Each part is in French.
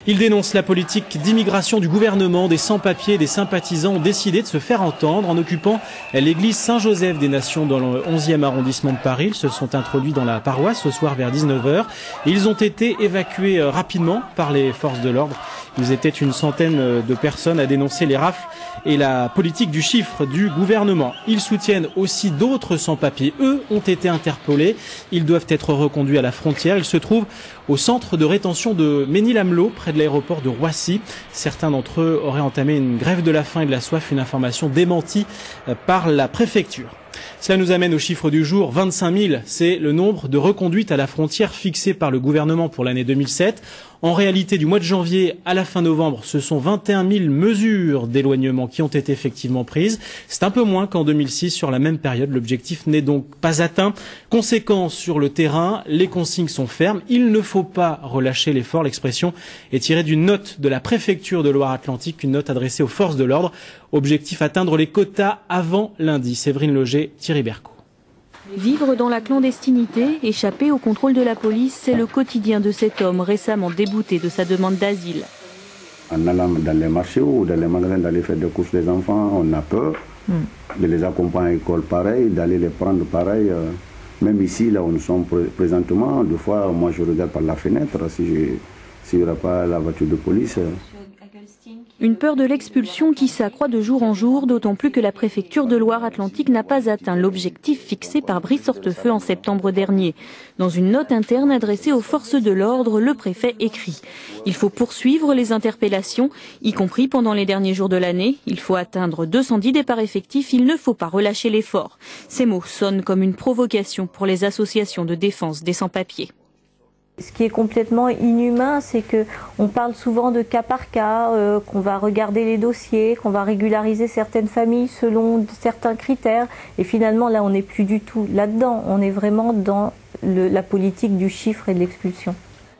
Il dénonce la politique d'immigration du gouvernement. Des sans-papiers et des sympathisants ont décidé de se faire entendre en occupant l'église Saint-Joseph des Nations dans le 11e arrondissement de Paris. Ils se sont introduits dans la paroisse ce soir vers 19h. Ils ont été évacués rapidement par les forces de l'ordre. Ils étaient une centaine de personnes à dénoncer les rafles et la politique du chiffre du gouvernement. Ils soutiennent aussi d'autres sans-papiers. Eux ont été interpellés. Ils doivent être reconduits à la frontière. Ils se trouvent au centre de rétention de Ménil-Amelot, près de l'aéroport de Roissy. Certains d'entre eux auraient entamé une grève de la faim et de la soif, une information démentie par la préfecture. Cela nous amène au chiffre du jour, 25 000, c'est le nombre de reconduites à la frontière fixé par le gouvernement pour l'année 2007. En réalité, du mois de janvier à la fin novembre, ce sont 21 000 mesures d'éloignement qui ont été effectivement prises. C'est un peu moins qu'en 2006 sur la même période. L'objectif n'est donc pas atteint. Conséquence sur le terrain, les consignes sont fermes. Il ne faut pas relâcher l'effort. L'expression est tirée d'une note de la préfecture de Loire-Atlantique, une note adressée aux forces de l'ordre. Objectif atteindre les quotas avant lundi. Séverine Loger, Thierry Berco. Vivre dans la clandestinité, échapper au contrôle de la police, c'est le quotidien de cet homme récemment débouté de sa demande d'asile. En allant dans les marchés ou dans les magasins, d'aller faire des courses des enfants, on a peur de les accompagner à l'école pareil, d'aller les prendre pareil. Même ici, là où nous sommes présentement, des fois, moi je regarde par la fenêtre s'il n'y aura pas la voiture de police. Une peur de l'expulsion qui s'accroît de jour en jour, d'autant plus que la préfecture de Loire-Atlantique n'a pas atteint l'objectif fixé par Brice Hortefeux en septembre dernier. Dans une note interne adressée aux forces de l'ordre, le préfet écrit « Il faut poursuivre les interpellations, y compris pendant les derniers jours de l'année. Il faut atteindre 210 départs effectifs, il ne faut pas relâcher l'effort. » Ces mots sonnent comme une provocation pour les associations de défense des sans-papiers. Ce qui est complètement inhumain, c'est qu'on parle souvent de cas par cas, qu'on va regarder les dossiers, qu'on va régulariser certaines familles selon certains critères. Et finalement, là, on n'est plus du tout là-dedans. On est vraiment dans la politique du chiffre et de l'expulsion.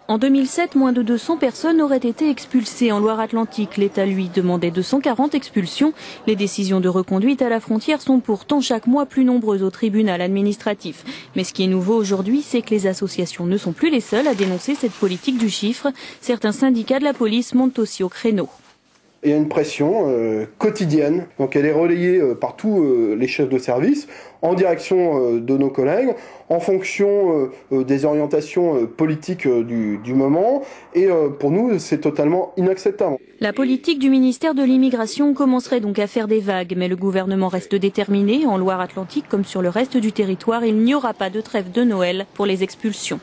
En 2007, moins de 200 personnes auraient été expulsées en Loire-Atlantique. L'État, lui, demandait 240 expulsions. Les décisions de reconduite à la frontière sont pourtant chaque mois plus nombreuses au tribunal administratif. Mais ce qui est nouveau aujourd'hui, c'est que les associations ne sont plus les seules à dénoncer cette politique du chiffre. Certains syndicats de la police montent aussi au créneau. Il y a une pression quotidienne, donc elle est relayée par tous les chefs de service en direction de nos collègues, en fonction des orientations politiques du moment, et pour nous c'est totalement inacceptable. La politique du ministère de l'Immigration commencerait donc à faire des vagues, mais le gouvernement reste déterminé. En Loire-Atlantique comme sur le reste du territoire, il n'y aura pas de trêve de Noël pour les expulsions.